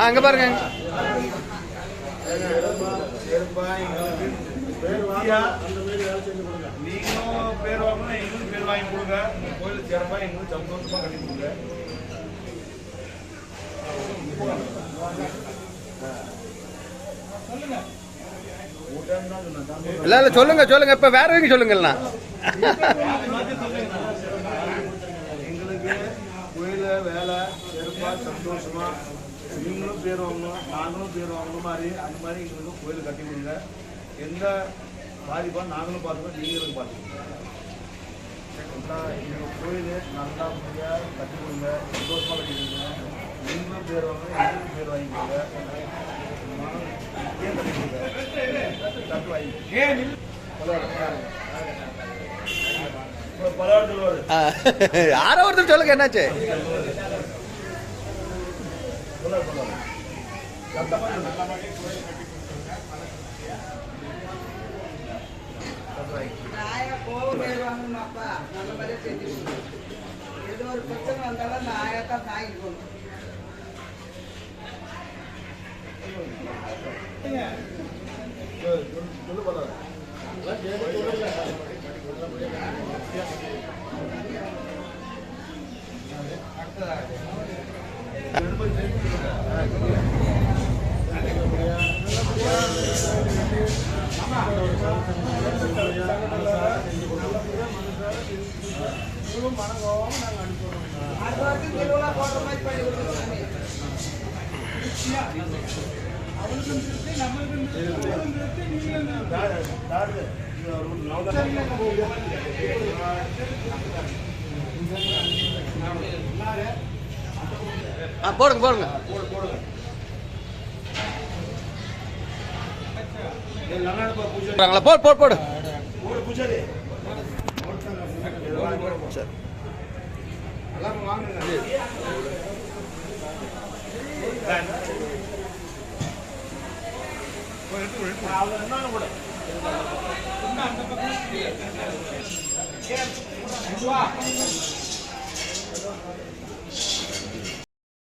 அங்க பாருங்க. நீங்களும் பேர் வாங்கணும், எங்களுக்கும் பேர் வாங்கி கொடுங்க. கோயில் சிறப்பா எங்களுக்கு சந்தோஷமா கட்டி கொடுங்க. இல்ல இல்ல சொல்லுங்க சொல்லுங்க. இப்ப வேற எங்க சொல்லுங்கண்ணா. எங்களுக்கு கோயில வேலை சிறப்பா சந்தோஷமா நீங்களும் பேர் வாங்கணும், நாங்களும் பேர் வாங்கணும் மாதிரி அந்த மாதிரி எங்களுக்கு கோயில் கட்டி கொடுங்க. எந்த பாதிப்பா நாங்களும் பார்த்துக்கோம், நீங்களும் பார்த்துக்கோங்க. எங்கள் கோயில் நல்லா முறையாக கட்டி கொடுங்க, சந்தோஷமாக கட்டி கொடுங்க. நீங்களும் பேர் வாங்கணும், எங்களுக்கும் பேர் வாங்கிக்கோங்க. கட்டி கொடுங்க, தட்டு வாங்கிக்கோங்க. யாரோ ஒருத்தர் சொல்லுங்க என்னாச்சு. ஏதோ ஒரு பிரச்சனை வந்தாலும் அந்த ஆயத்தான் தாங்கிக்கணும். போடுங்க போடுங்க. போடு போடு போடு.